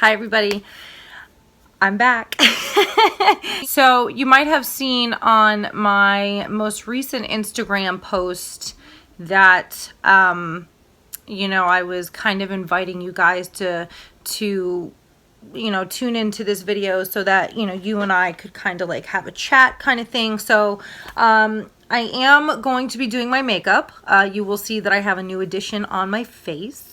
Hi everybody, I'm back. So you might have seen on my most recent Instagram post that I was kind of inviting you guys to tune into this video so that you and I could kind of like have a chat kind of thing. So I am going to be doing my makeup. You will see that I have a new addition on my face.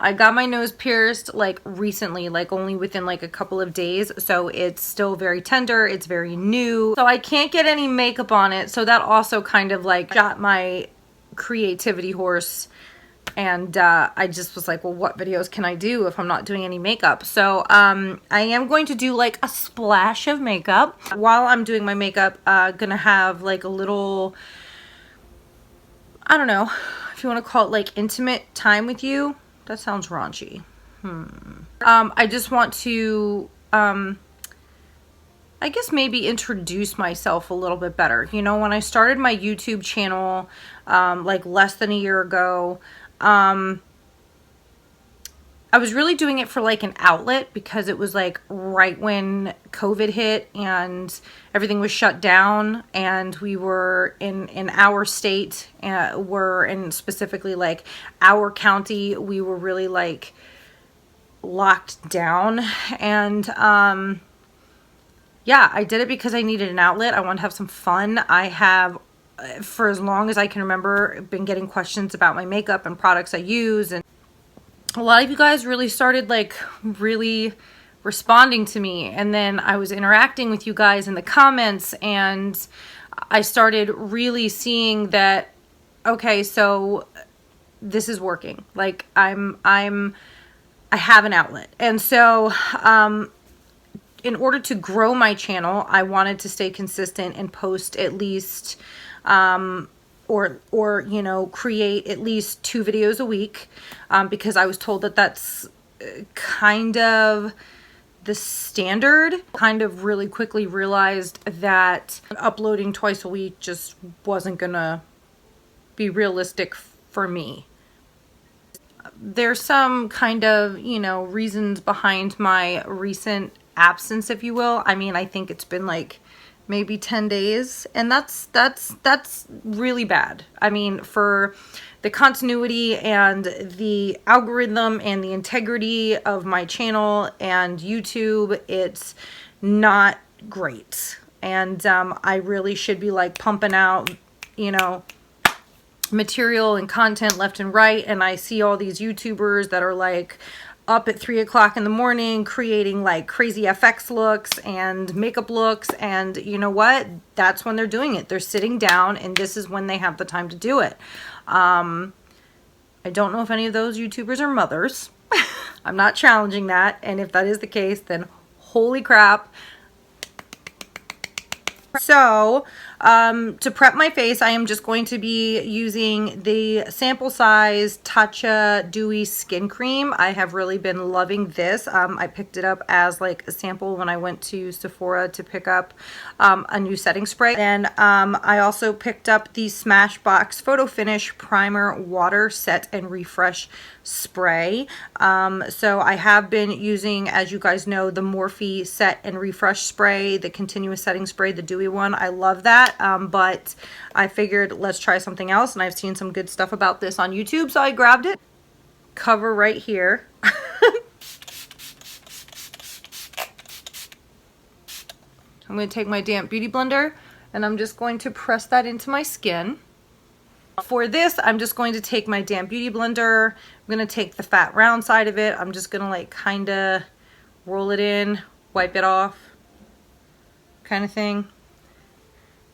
I got my nose pierced like recently, like only within like a couple of days, so it's still very tender, it's very new, so I can't get any makeup on it, so that also kind of like shot my creativity horse. And I just was like, well, what videos can I do if I'm not doing any makeup? So I am going to do like a splash of makeup. While I'm doing my makeup, gonna have like a little, I don't know if you want to call it like intimate time with you. That sounds raunchy. I just want to, I guess maybe introduce myself a little bit better. You know, when I started my YouTube channel, like less than a year ago, I was really doing it for like an outlet because it was like right when COVID hit and everything was shut down, and we were in our state, and specifically like our county, we were really like locked down. And yeah, I did it because I needed an outlet. I wanted to have some fun. I have, for as long as I can remember, been getting questions about my makeup and products I use, and a lot of you guys really started like really responding to me, and then I was interacting with you guys in the comments, and I started really seeing that, okay, so this is working. Like I have an outlet. And so in order to grow my channel, I wanted to stay consistent and post at least or create at least 2 videos a week, because I was told that that's kind of the standard. Kind of really quickly realized that uploading twice a week just wasn't gonna be realistic for me. There's some kind of, reasons behind my recent absence, if you will. I mean, I think it's been like maybe 10 days, and that's really bad. I mean, for the continuity and the algorithm and the integrity of my channel and YouTube, it's not great. And I really should be like pumping out, material and content left and right, and I see all these YouTubers that are like up at 3 o'clock in the morning creating like crazy FX looks and makeup looks, and you know what? That's when they're doing it. They're sitting down, and this is when they have the time to do it. I don't know if any of those YouTubers are mothers. I'm not challenging that, and if that is the case, then holy crap. So to prep my face, I am just going to be using the sample size Tatcha Dewy Skin Cream. I have really been loving this. I picked it up as like a sample when I went to Sephora to pick up a new setting spray. And I also picked up the Smashbox Photo Finish Primer Water Set and Refresh Spray. So I have been using, as you guys know, the Morphe Set and Refresh Spray, the continuous setting spray, the dewy one. I love that, but I figured let's try something else, and I've seen some good stuff about this on YouTube, so I grabbed it. Cover right here. I'm going to take my damp beauty blender, and I'm just going to press that into my skin. For this, I'm just going to take my damp beauty blender. I'm going to take the fat round side of it. I'm just going to like kind of roll it in, wipe it off, kind of thing.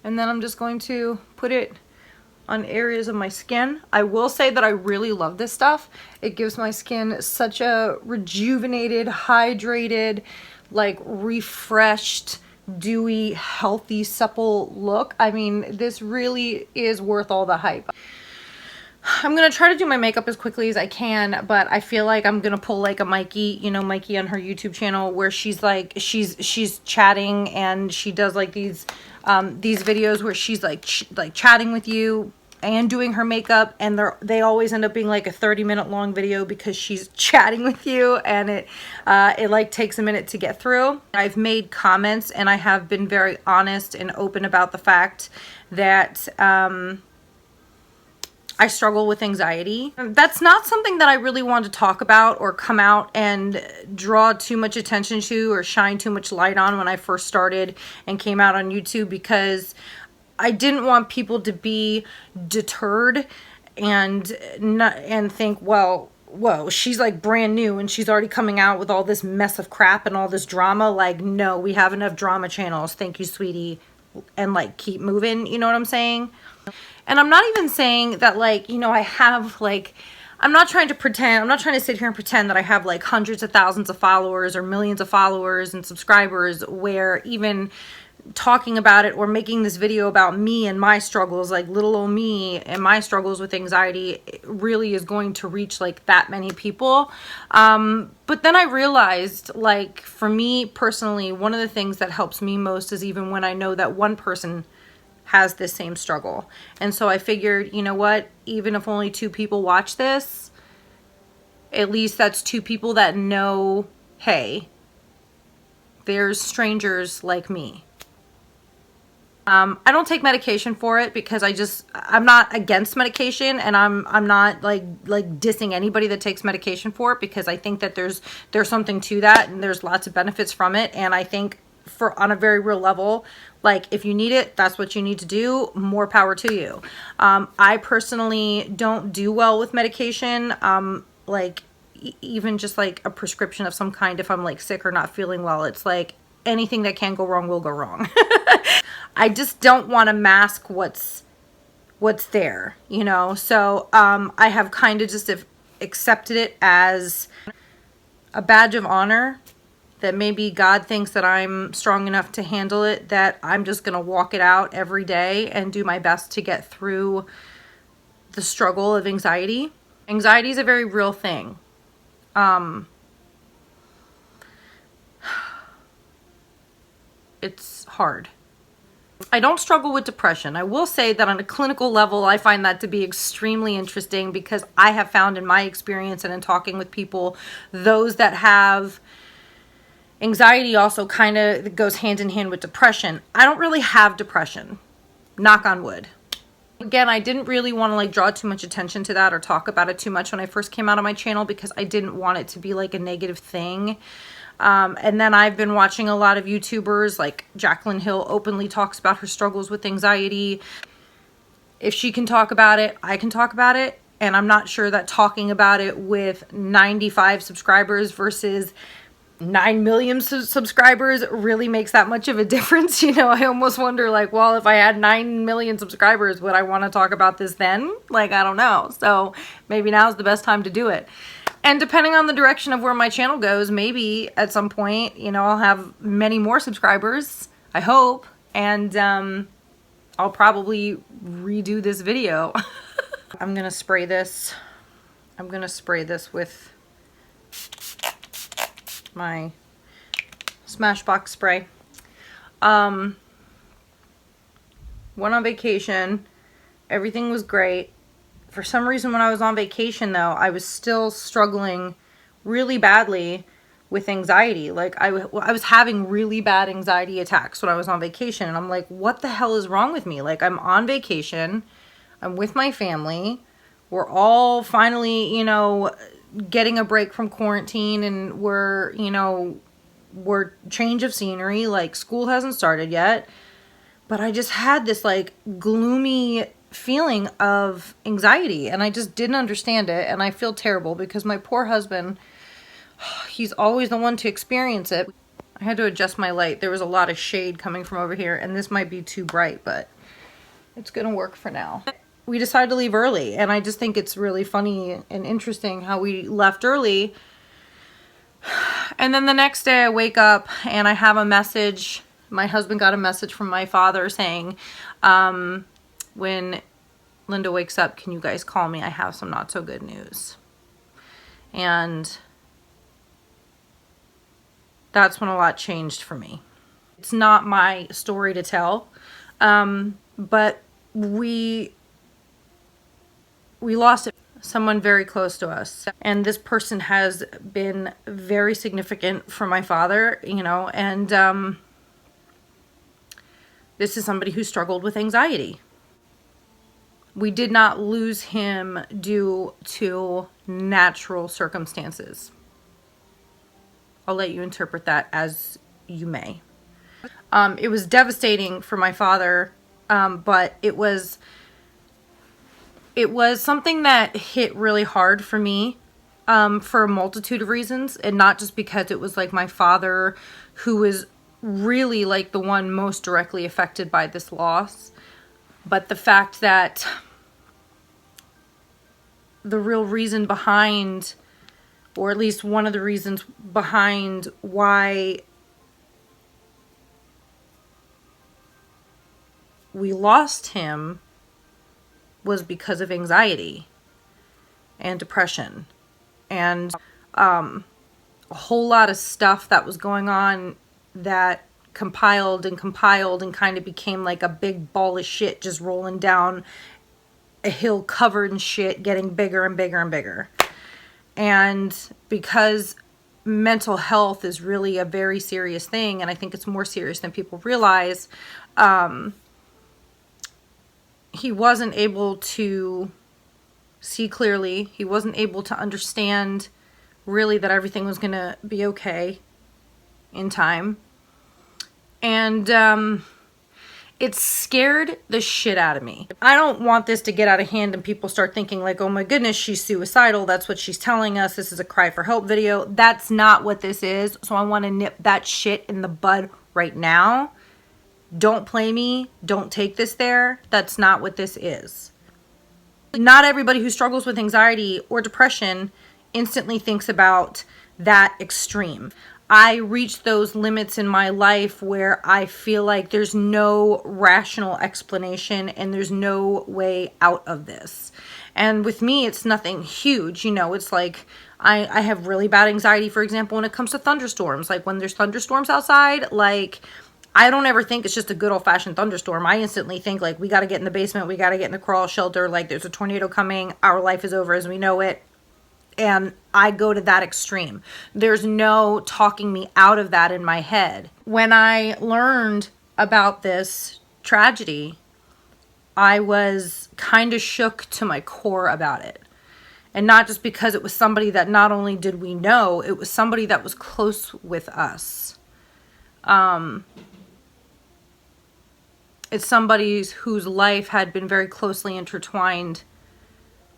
And then I'm just going to put it on areas of my skin. I will say that I really love this stuff. It gives my skin such a rejuvenated, hydrated, like refreshed, dewy, healthy, supple look. I mean, this really is worth all the hype. I'm gonna try to do my makeup as quickly as I can, but I feel like I'm gonna pull like a Mikey, Mikey on her YouTube channel, where she's like, she's chatting, and she does like these videos where she's like chatting with you, and doing her makeup, and they always end up being like a 30-minute long video because she's chatting with you, and it like takes a minute to get through. I've made comments and I have been very honest and open about the fact that I struggle with anxiety. That's not something that I really want to talk about or come out and draw too much attention to or shine too much light on when I first started and came out on YouTube, because I didn't want people to be deterred and think, well, whoa, she's like brand new and she's already coming out with all this mess of crap and all this drama. Like, no, we have enough drama channels. Thank you, sweetie. And like, keep moving. You know what I'm saying? And I'm not even saying that, like, you know, I have like, I'm not trying to sit here and pretend that I have like hundreds of thousands of followers or millions of followers and subscribers, where even talking about it or making this video about me and my struggles, like little old me and my struggles with anxiety, really is going to reach like that many people. But then I realized, like, for me personally, one of the things that helps me most is even when I know that one person has this same struggle. And so I figured, you know what, even if only 2 people watch this, at least that's 2 people that know, hey, there's strangers like me. I don't take medication for it because I'm not against medication, and I'm not like dissing anybody that takes medication for it, because I think that there's something to that and there's lots of benefits from it. And I think, for on a very real level, like, if you need it, that's what you need to do. More power to you. I personally don't do well with medication. Like, even just like a prescription of some kind, if I'm like sick or not feeling well, it's like anything that can go wrong will go wrong. I just don't want to mask what's there, you know? So I have kind of just accepted it as a badge of honor, that maybe God thinks that I'm strong enough to handle it, that I'm just going to walk it out every day and do my best to get through the struggle of anxiety. Anxiety is a very real thing. It's hard. I don't struggle with depression. I will say that on a clinical level, I find that to be extremely interesting, because I have found in my experience and in talking with people, those that have anxiety also kind of goes hand in hand with depression. I don't really have depression, knock on wood. Again, I didn't really want to like draw too much attention to that or talk about it too much when I first came out on my channel, because I didn't want it to be like a negative thing. And then I've been watching a lot of YouTubers, like Jaclyn Hill openly talks about her struggles with anxiety. If she can talk about it, I can talk about it. And I'm not sure that talking about it with 95 subscribers versus 9 million subscribers really makes that much of a difference. You know, I almost wonder, like, well, if I had 9 million subscribers, would I want to talk about this then? Like, I don't know. So maybe now's the best time to do it. And depending on the direction of where my channel goes, maybe at some point, you know, I'll have many more subscribers, I hope. And I'll probably redo this video. I'm going to spray this. I'm going to spray this with my Smashbox spray. Went on vacation. Everything was great. For some reason, when I was on vacation, though, I was still struggling really badly with anxiety. Like, I was having really bad anxiety attacks when I was on vacation. And I'm like, what the hell is wrong with me? Like, I'm on vacation. I'm with my family. We're all finally, you know, getting a break from quarantine, and we're change of scenery. Like, school hasn't started yet. But I just had this, like, gloomy feeling of anxiety, and I just didn't understand it. And I feel terrible because my poor husband, he's always the one to experience it. I had to adjust my light. There was a lot of shade coming from over here, and this might be too bright, but it's gonna work for now. We decided to leave early, and I just think it's really funny and interesting how we left early. And then the next day I wake up and I have a message. My husband got a message from my father saying, when Linda wakes up, can you guys call me? I have some not so good news. And that's when a lot changed for me. It's not my story to tell, but we we lost someone very close to us. And this person has been very significant for my father, you know, and this is somebody who struggled with anxiety. We did not lose him due to natural circumstances. I'll let you interpret that as you may. It was devastating for my father, but it was something that hit really hard for me for a multitude of reasons, and not just because it was like my father who was really like the one most directly affected by this loss, but the fact that the real reason behind, or at least one of the reasons behind why we lost him was because of anxiety and depression and a whole lot of stuff that was going on that compiled and kind of became like a big ball of shit just rolling down a hill covered in shit, getting bigger and bigger and bigger. And because mental health is really a very serious thing, and I think it's more serious than people realize, he wasn't able to see clearly. He wasn't able to understand really that everything was going to be okay in time. And it scared the shit out of me. I don't want this to get out of hand and people start thinking like, oh my goodness, she's suicidal. That's what she's telling us. This is a cry for help video. That's not what this is. So I want to nip that shit in the bud right now. Don't play me. Don't take this there. That's not what this is. Not everybody who struggles with anxiety or depression instantly thinks about that extreme. I reached those limits in my life where I feel like there's no rational explanation and there's no way out of this. And with me, it's nothing huge. You know, it's like I have really bad anxiety, for example, when it comes to thunderstorms. Like when there's thunderstorms outside, like I don't ever think it's just a good old-fashioned thunderstorm. I instantly think like we got to get in the basement, we got to get in the crawl shelter, like there's a tornado coming, our life is over as we know it. And I go to that extreme. There's no talking me out of that in my head. When I learned about this tragedy, I was kind of shook to my core about it. And not just because it was somebody that not only did we know, it was somebody that was close with us. It's somebody whose life had been very closely intertwined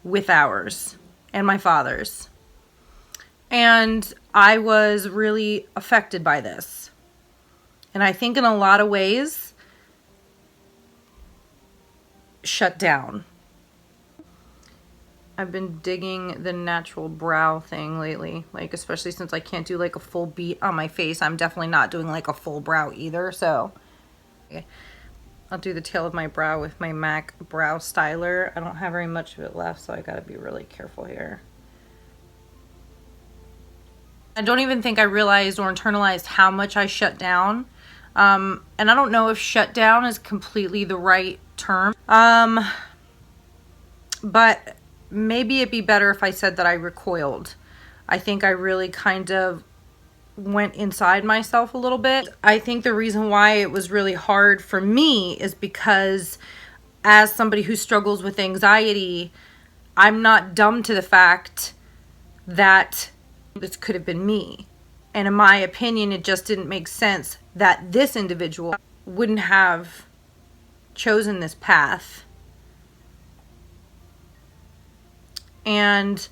with ours. And my father's. And I was really affected by this. And I think in a lot of ways, shut down. I've been digging the natural brow thing lately. Like, especially since I can't do like a full beat on my face. I'm definitely not doing like a full brow either. So, okay. I'll do the tail of my brow with my MAC brow styler. I don't have very much of it left, so I gotta be really careful here. I don't even think I realized or internalized how much I shut down. And I don't know if shut down is completely the right term. But maybe it'd be better if I said that I recoiled. I think I really kind of went inside myself a little bit. I think the reason why it was really hard for me is because as somebody who struggles with anxiety, I'm not dumb to the fact that this could have been me. And in my opinion, it just didn't make sense that this individual wouldn't have chosen this path. And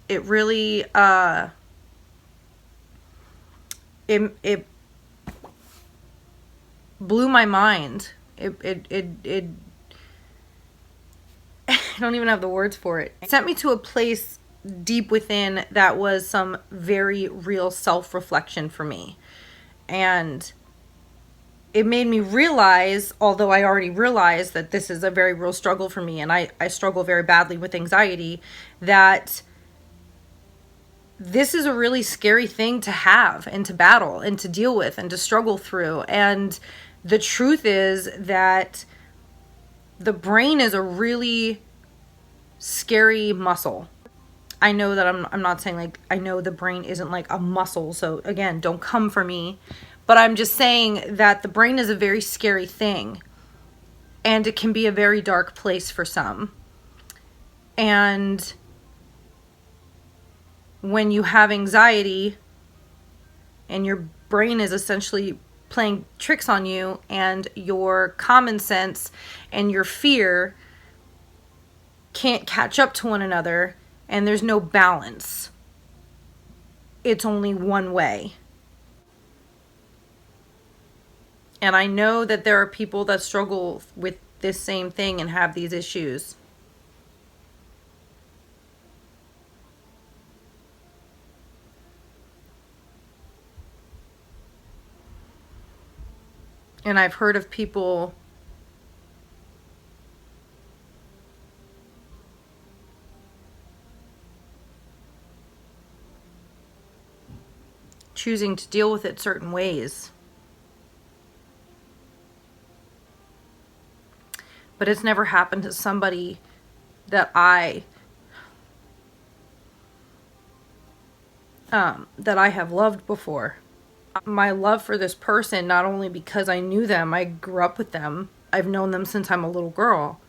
it really, it blew my mind. It I don't even have the words for it. It sent me to a place deep within that was some very real self-reflection for me. And it made me realize, although I already realized that this is a very real struggle for me, and I struggle very badly with anxiety, that this is a really scary thing to have and to battle and to deal with and to struggle through. And The truth is that the brain is a really scary muscle. I know that I'm not saying like, I know the brain isn't like a muscle, so again, don't come for me. But I'm just saying that the brain is a very scary thing, and it can be a very dark place for some. And when you have anxiety and your brain is essentially playing tricks on you, and your common sense and your fear can't catch up to one another, and there's no balance, it's only one way. And I know that there are people that struggle with this same thing and have these issues. And I've heard of people choosing to deal with it certain ways. But it's never happened to somebody that I have loved before. My love for this person, not only because I knew them, I grew up with them, I've known them since I'm a little girl,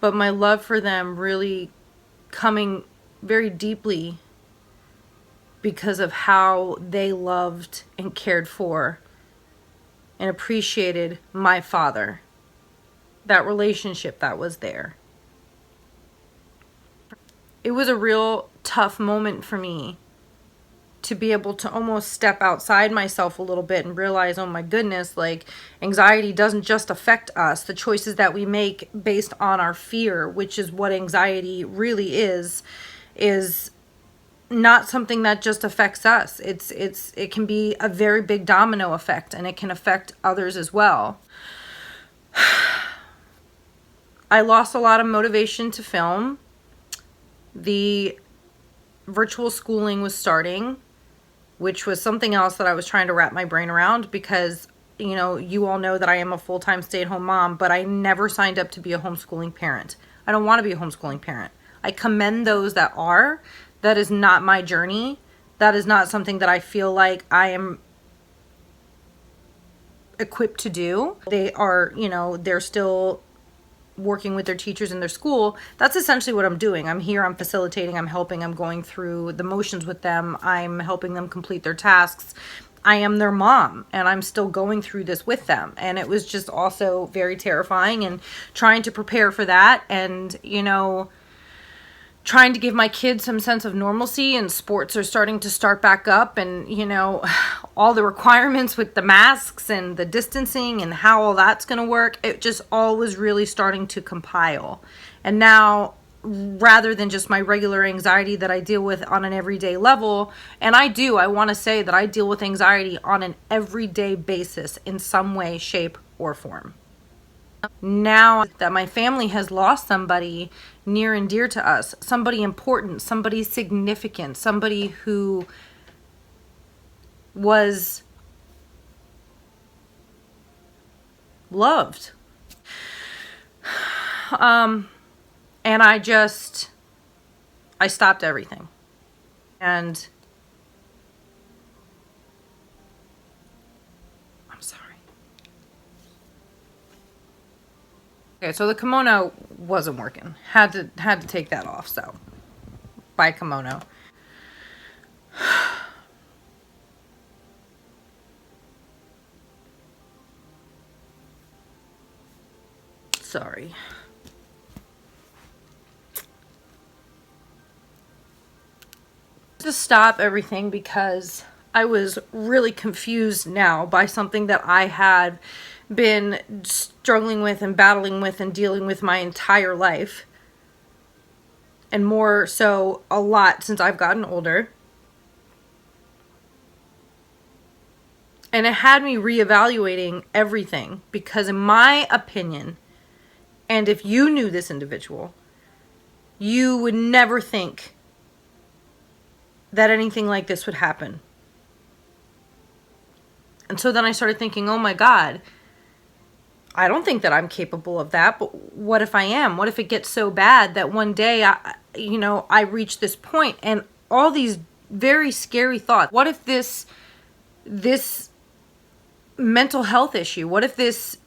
but my love for them really coming very deeply because of how they loved and cared for and appreciated my father. That relationship that was there. It was a real tough moment for me to be able to almost step outside myself a little bit and realize, oh my goodness, like, anxiety doesn't just affect us. The choices that we make based on our fear, which is what anxiety really is not something that just affects us. It can be a very big domino effect, and it can affect others as well. I lost a lot of motivation to film. The virtual schooling was starting, which was something else that I was trying to wrap my brain around, because, you know, you all know that I am a full-time stay-at-home mom, but I never signed up to be a homeschooling parent. I don't want to be a homeschooling parent. I commend those that are. That is not my journey. That is not something that I feel like I am equipped to do. They are, you know, they're still working with their teachers in their school. That's essentially what I'm doing. I'm here, I'm facilitating, I'm helping, I'm going through the motions with them, I'm helping them complete their tasks. I am their mom, and I'm still going through this with them. And it was just also very terrifying, and trying to prepare for that, and, you know, trying to give my kids some sense of normalcy, and sports are starting to start back up, and, you know, all the requirements with the masks and the distancing and how all that's going to work, it just all was really starting to compile. And now, rather than just my regular anxiety that I deal with on an everyday level, and I want to say that I deal with anxiety on an everyday basis in some way, shape, or form. Now that my family has lost somebody near and dear to us, somebody important, somebody significant, somebody who was loved. And I stopped everything. And I'm sorry. Okay, so the kimono wasn't working. Had to take that off, so buy kimono. Sorry. To stop everything because I was really confused now by something that I had been struggling with and battling with and dealing with my entire life. And more so a lot since I've gotten older. And it had me reevaluating everything, because in my opinion, and if you knew this individual, you would never think that anything like this would happen. And so then I started thinking, oh my God, I don't think that I'm capable of that, but what if I am? What if it gets so bad that one day I reach this point and all these very scary thoughts. What if this mental health issue, what if this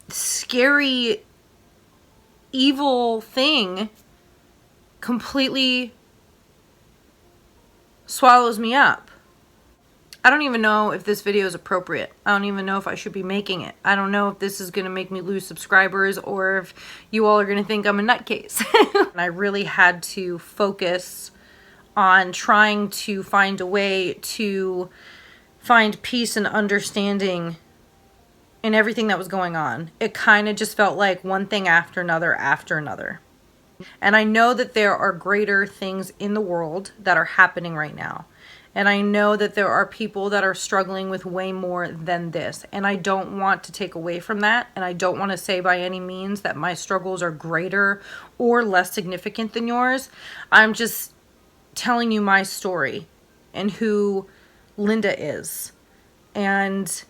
scary evil thing completely swallows me up? I don't even know if this video is appropriate. I don't even know if I should be making it. I don't know if this is going to make me lose subscribers or if you all are going to think I'm a nutcase. And I really had to focus on trying to find a way to find peace and understanding in everything that was going on. It kind of just felt like one thing after another after another. And I know that there are greater things in the world that are happening right now. And I know that there are people that are struggling with way more than this. And I don't want to take away from that. And I don't want to say by any means that my struggles are greater or less significant than yours. I'm just telling you my story and who Linda is and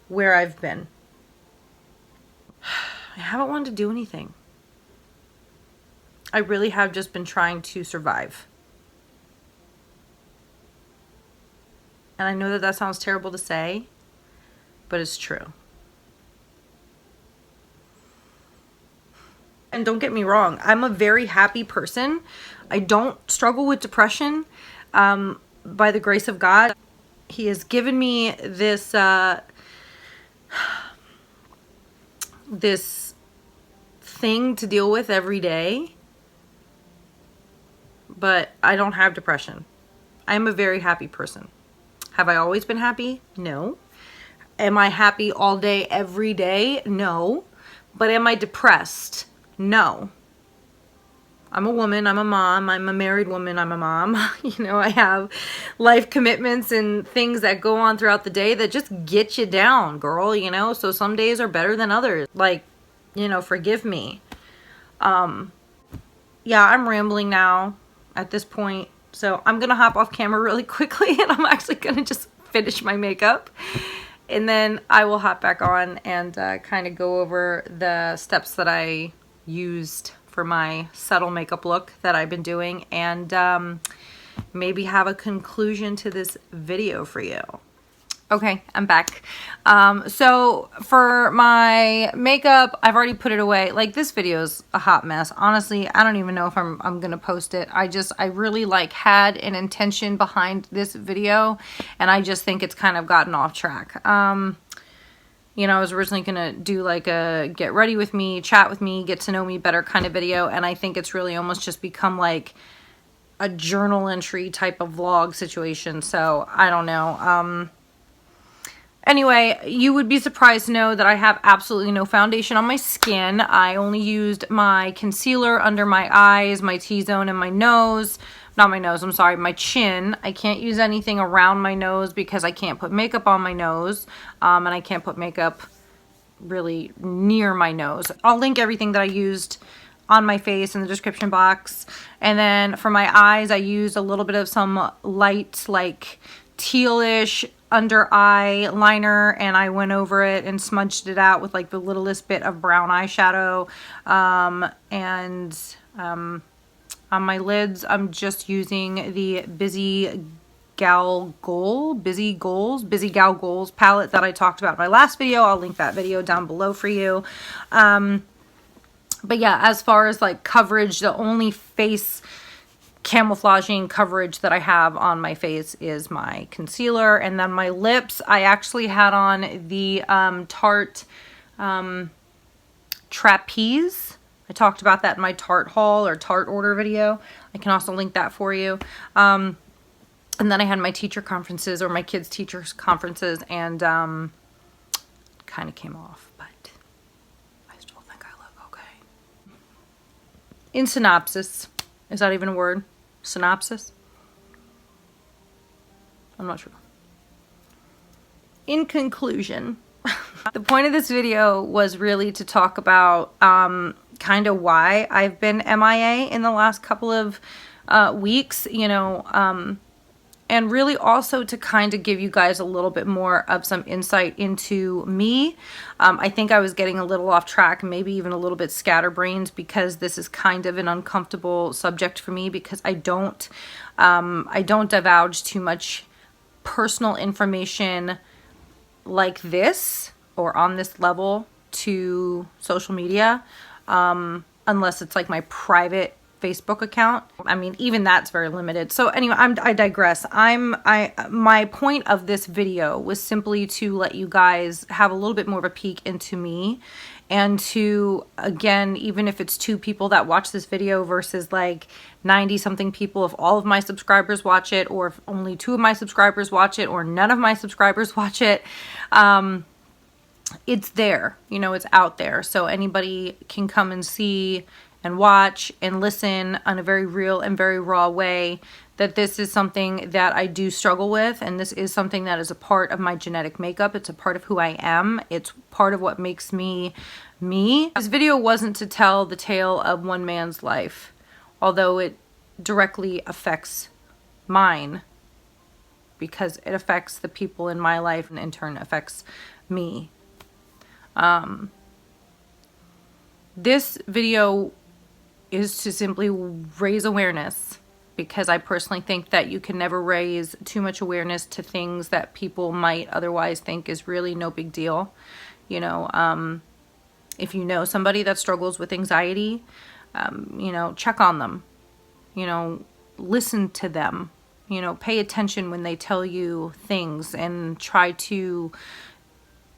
where I've been. I haven't wanted to do anything. I really have just been trying to survive. And I know that that sounds terrible to say, but it's true. And don't get me wrong, I'm a very happy person. I don't struggle with depression. By the grace of God, He has given me this this thing to deal with every day. But I don't have depression. I'm a very happy person. Have I always been happy? No. Am I happy all day, every day? No. But am I depressed? No. I'm a woman, I'm a mom, I'm a married woman, I'm a mom. I have life commitments and things that go on throughout the day that just get you down, girl, So some days are better than others. Forgive me. Yeah, I'm rambling now at this point. So I'm going to hop off camera really quickly and I'm actually going to just finish my makeup. And then I will hop back on and kind of go over the steps that I used for my subtle makeup look that I've been doing and maybe have a conclusion to this video for you. Okay, I'm back. So for my makeup, I've already put it away. Like, this video is a hot mess. Honestly, I don't even know if I'm gonna post it. I really had an intention behind this video, and I just think it's kind of gotten off track. I was originally gonna do like a get ready with me, chat with me, get to know me better kind of video, and I think it's really almost just become like a journal entry type of vlog situation. So I don't know. Anyway, you would be surprised to know that I have absolutely no foundation on my skin. I only used my concealer under my eyes, my T-zone, and my nose. Not my nose, I'm sorry, my chin. I can't use anything around my nose because I can't put makeup on my nose. And I can't put makeup really near my nose. I'll link everything that I used on my face in the description box. And then for my eyes, I used a little bit of some light, like tealish under eye liner, and I went over it and smudged it out with like the littlest bit of brown eyeshadow. On my lids, I'm just using the Busy Gal Goals palette that I talked about in my last video. I'll link that video down below for you. But yeah, as far as like coverage, the only face camouflaging coverage that I have on my face is my concealer. And then my lips, I actually had on the Tarte Trapeze. I talked about that in my Tarte haul or Tarte order video. I can also link that for you. And then I had my teacher conferences or my kids' teachers conferences, and kind of came off, but I still think I look okay. In synopsis, is that even a word? Synopsis? I'm not sure. In conclusion, the point of this video was really to talk about kind of why I've been MIA in the last couple of weeks. and really also to kind of give you guys a little bit more of some insight into me. I think I was getting a little off track, maybe even a little bit scatterbrained, because this is kind of an uncomfortable subject for me, because I don't divulge too much personal information like this or on this level to social media, unless it's like my private Facebook account. I mean, even that's very limited. So anyway, I digress. My point of this video was simply to let you guys have a little bit more of a peek into me, and to, again, even if it's 2 people that watch this video versus like 90 something people, if all of my subscribers watch it, or if only 2 of my subscribers watch it, or none of my subscribers watch it, it's there, you know, it's out there. So anybody can come and see and watch and listen on a very real and very raw way that this is something that I do struggle with, and this is something that is a part of my genetic makeup. It's a part of who I am. It's part of what makes me me. This video wasn't to tell the tale of one man's life, although it directly affects mine, because it affects the people in my life and in turn affects me. This video is to simply raise awareness, because I personally think that you can never raise too much awareness to things that people might otherwise think is really no big deal. You know, if you know somebody that struggles with anxiety, you know, check on them, you know, listen to them, you know, pay attention when they tell you things, and try to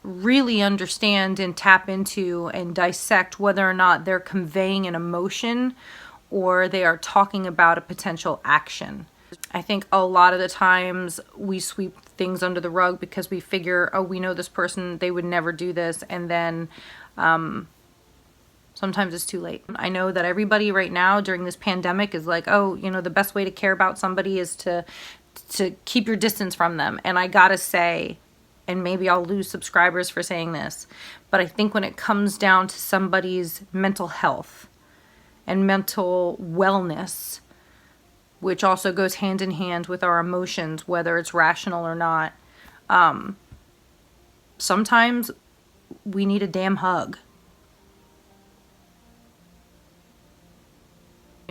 really understand and tap into and dissect whether or not they're conveying an emotion or they are talking about a potential action. I think a lot of the times we sweep things under the rug because we figure, oh, we know this person, they would never do this, and then sometimes it's too late. I know that everybody right now during this pandemic is like, oh, you know, the best way to care about somebody is to keep your distance from them. And I gotta say, and maybe I'll lose subscribers for saying this, but I think when it comes down to somebody's mental health and mental wellness, which also goes hand in hand with our emotions, whether it's rational or not, sometimes we need a damn hug.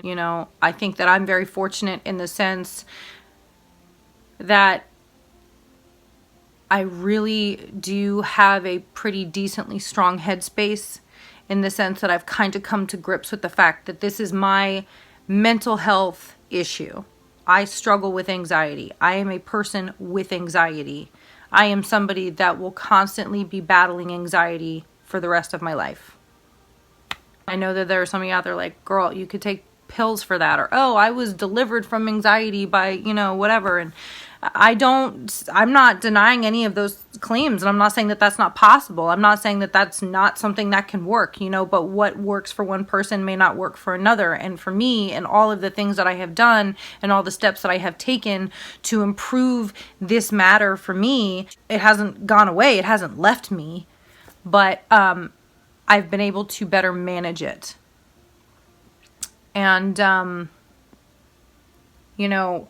You know, I think that I'm very fortunate in the sense that I really do have a pretty decently strong headspace, in the sense that I've kind of come to grips with the fact that this is my mental health issue. I struggle with anxiety. I am a person with anxiety. I am somebody that will constantly be battling anxiety for the rest of my life. I know that there are some of you out there like, girl, you could take pills for that, or, oh, I was delivered from anxiety by, you know, whatever. And I'm not denying any of those claims, and I'm not saying that that's not possible. I'm not saying that that's not something that can work, you know, but what works for one person may not work for another. And for me, and all of the things that I have done and all the steps that I have taken to improve this matter for me, it hasn't gone away. It hasn't left me, but I've been able to better manage it. And, you know,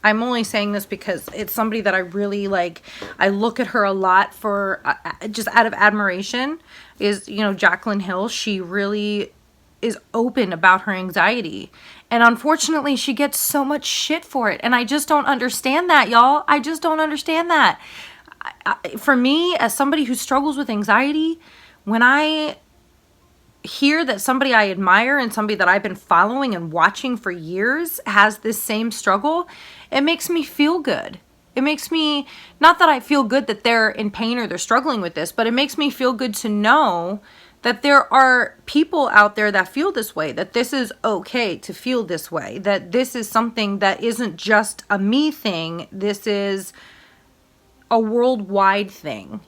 I'm only saying this because it's somebody that I really like. I look at her a lot for just out of admiration, is, you know, Jaclyn Hill. She really is open about her anxiety. And unfortunately, she gets so much shit for it. And I just don't understand that, y'all. I just don't understand that. For me, as somebody who struggles with anxiety, when I hear that somebody I admire and somebody that I've been following and watching for years has this same struggle, it makes me feel good. It makes me, not that I feel good that they're in pain or they're struggling with this, but it makes me feel good to know that there are people out there that feel this way, that this is okay to feel this way, that this is something that isn't just a me thing, this is a worldwide thing.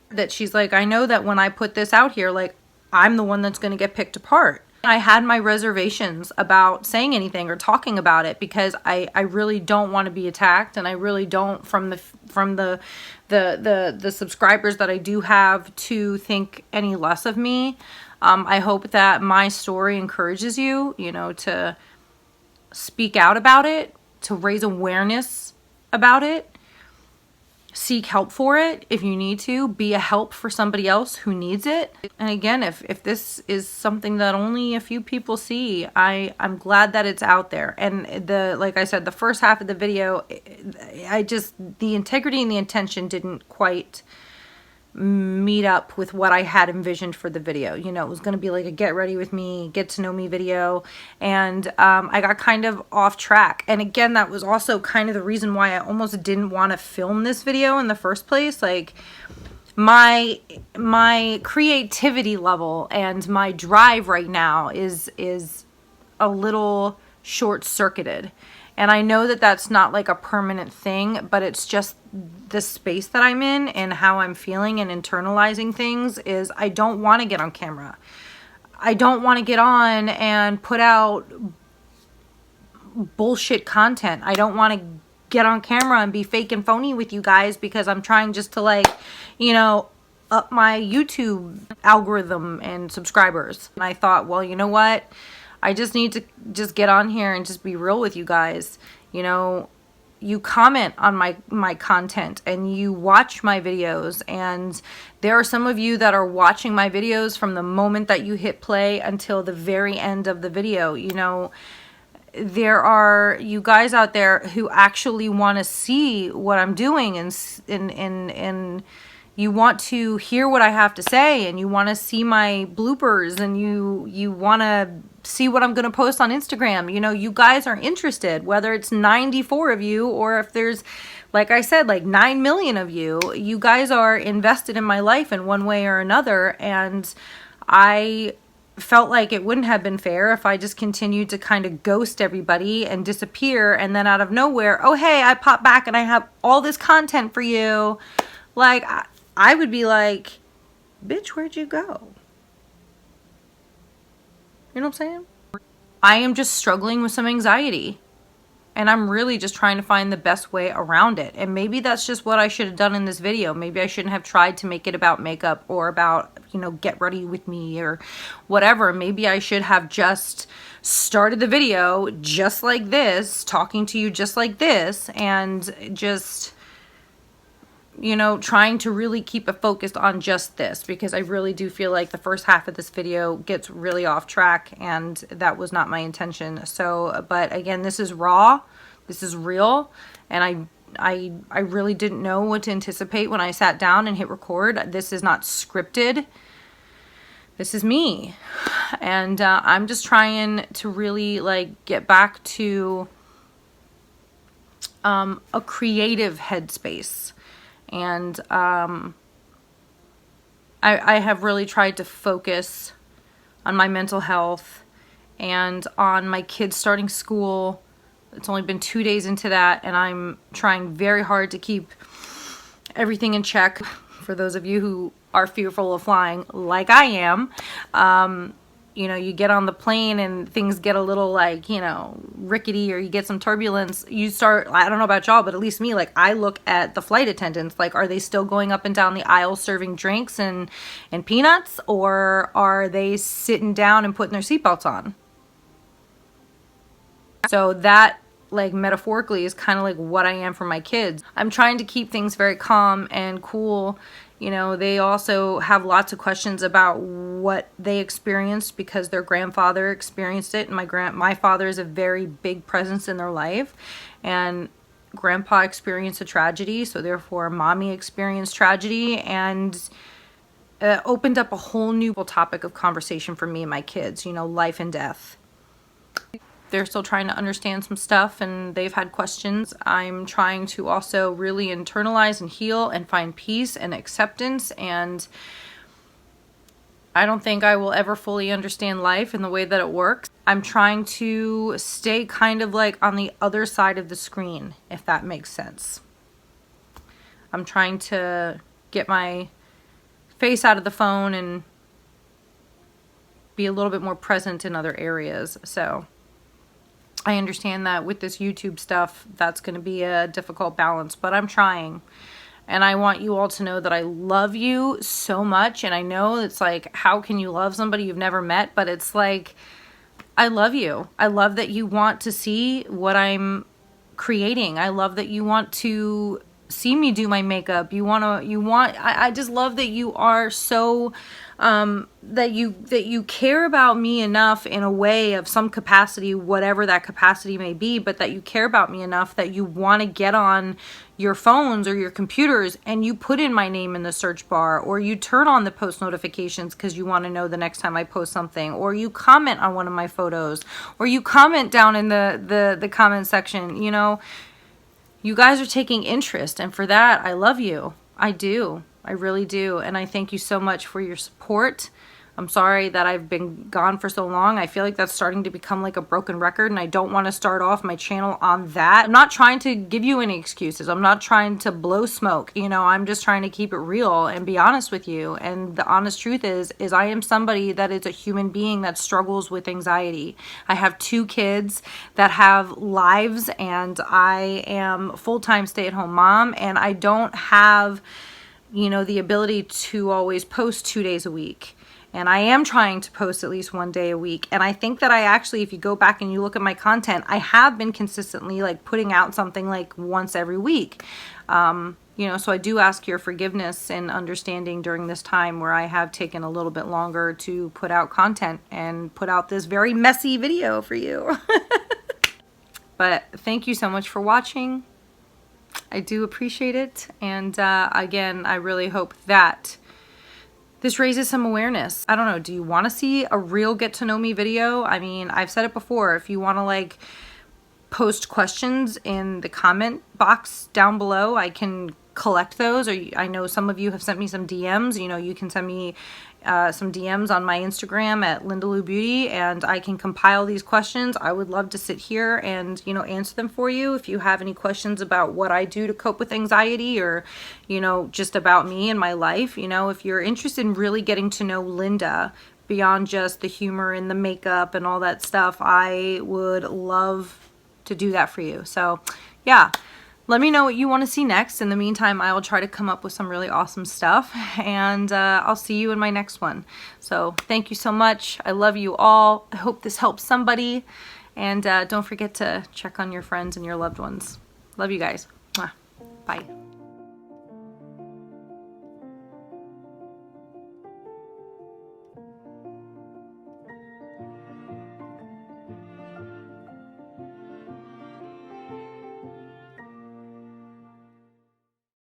That she's like, I know that when I put this out here, like, I'm the one that's going to get picked apart. I had my reservations about saying anything or talking about it, because I really don't want to be attacked, and I really don't, from the subscribers that I do have, to think any less of me. I hope that my story encourages you, you know, to speak out about it, to raise awareness about it. Seek help for it if you need to. Be a help for somebody else who needs it. And again, if this is something that only a few people see, I'm glad that it's out there. And like I said, the first half of the video, the integrity and the intention didn't quite meet up with what I had envisioned for the video. You know, it was going to be like a get ready with me, get to know me video, and I got kind of off track. And again, that was also kind of the reason why I almost didn't want to film this video in the first place. Like, my creativity level and my drive right now is a little short-circuited. And I know that that's not like a permanent thing, but it's just the space that I'm in and how I'm feeling and internalizing things is I don't want to get on camera. I don't want to get on and put out bullshit content. I don't want to get on camera and be fake and phony with you guys because I'm trying just to, like, you know, up my YouTube algorithm and subscribers. And I thought, well, you know what? I just need to just get on here and just be real with you guys. You know, you comment on my content and you watch my videos, and there are some of you that are watching my videos from the moment that you hit play until the very end of the video. You know, there are you guys out there who actually want to see what I'm doing, and you want to hear what I have to say, and you want to see my bloopers, and you want to see what I'm going to post on Instagram. You know, you guys are interested, whether it's 94 of you or if there's, like I said, like 9 million of you. You guys are invested in my life in one way or another, and I felt like it wouldn't have been fair if I just continued to kind of ghost everybody and disappear, and then out of nowhere, oh hey, I pop back and I have all this content for you. Like, I would be like, bitch, where'd you go? You know what I'm saying? I am just struggling with some anxiety, and I'm really just trying to find the best way around it. And maybe that's just what I should have done in this video. Maybe I shouldn't have tried to make it about makeup or about, you know, get ready with me or whatever. Maybe I should have just started the video just like this, talking to you just like this, and just, you know, trying to really keep it focused on just this, because I really do feel like the first half of this video gets really off track, and that was not my intention. So, but again, this is raw, this is real, and I really didn't know what to anticipate when I sat down and hit record. This is not scripted. This is me, and I'm just trying to really, like, get back to a creative headspace. And I have really tried to focus on my mental health and on my kids starting school. It's only been 2 days into that, and I'm trying very hard to keep everything in check. For those of you who are fearful of flying, like I am, you know, you get on the plane and things get a little, like, you know, rickety, or you get some turbulence. You start, I don't know about y'all, but at least me, like, I look at the flight attendants, like, are they still going up and down the aisle serving drinks and peanuts, or are they sitting down and putting their seatbelts on? So that, like, metaphorically is kind of like what I am for my kids. I'm trying to keep things very calm and cool. You know, they also have lots of questions about what they experienced because their grandfather experienced it. And my father is a very big presence in their life. And grandpa experienced a tragedy, so therefore mommy experienced tragedy. And opened up a whole new topic of conversation for me and my kids, you know, life and death. They're still trying to understand some stuff, and they've had questions. I'm trying to also really internalize and heal and find peace and acceptance, and I don't think I will ever fully understand life and the way that it works. I'm trying to stay kind of like on the other side of the screen, if that makes sense. I'm trying to get my face out of the phone and be a little bit more present in other areas. So I understand that with this YouTube stuff, that's going to be a difficult balance, but I'm trying. And I want you all to know that I love you so much. And I know it's like, how can you love somebody you've never met? But it's like, I love you. I love that you want to see what I'm creating. I love that you want to see me do my makeup. I just love that you are so that you care about me enough in a way of some capacity, whatever that capacity may be, but that you care about me enough that you want to get on your phones or your computers and you put in my name in the search bar, or you turn on the post notifications because you want to know the next time I post something, or you comment on one of my photos, or you comment down in the comment section. You know, you guys are taking interest, and for that, I love you. I do. I really do. And I thank you so much for your support. I'm sorry that I've been gone for so long. I feel like that's starting to become like a broken record, and I don't want to start off my channel on that. I'm not trying to give you any excuses. I'm not trying to blow smoke. You know, I'm just trying to keep it real and be honest with you. And the honest truth is I am somebody that is a human being that struggles with anxiety. I have 2 kids that have lives, and I am full-time stay-at-home mom, and I don't have, you know, the ability to always post 2 days a week. And I am trying to post at least 1 day a week. And I think that I actually, if you go back and you look at my content, I have been consistently like putting out something like once every week. You know, so I do ask your forgiveness and understanding during this time where I have taken a little bit longer to put out content and put out this very messy video for you. But thank you so much for watching. I do appreciate it. And again, I really hope that this raises some awareness. I don't know, do you want to see a real get to know me video? I mean, I've said it before, if you want to like post questions in the comment box down below, I can collect those. Or I know some of you have sent me some DMs. You know, you can send me some DMs on my Instagram at Linda Lou Beauty, and I can compile these questions. I would love to sit here and, you know, answer them for you. If you have any questions about what I do to cope with anxiety, or, you know, just about me and my life, you know, if you're interested in really getting to know Linda beyond just the humor and the makeup and all that stuff, I would love to do that for you. So yeah, let me know what you want to see next. In the meantime, I will try to come up with some really awesome stuff, and I'll see you in my next one. So thank you so much. I love you all. I hope this helps somebody, and don't forget to check on your friends and your loved ones. Love you guys. Mwah. Bye.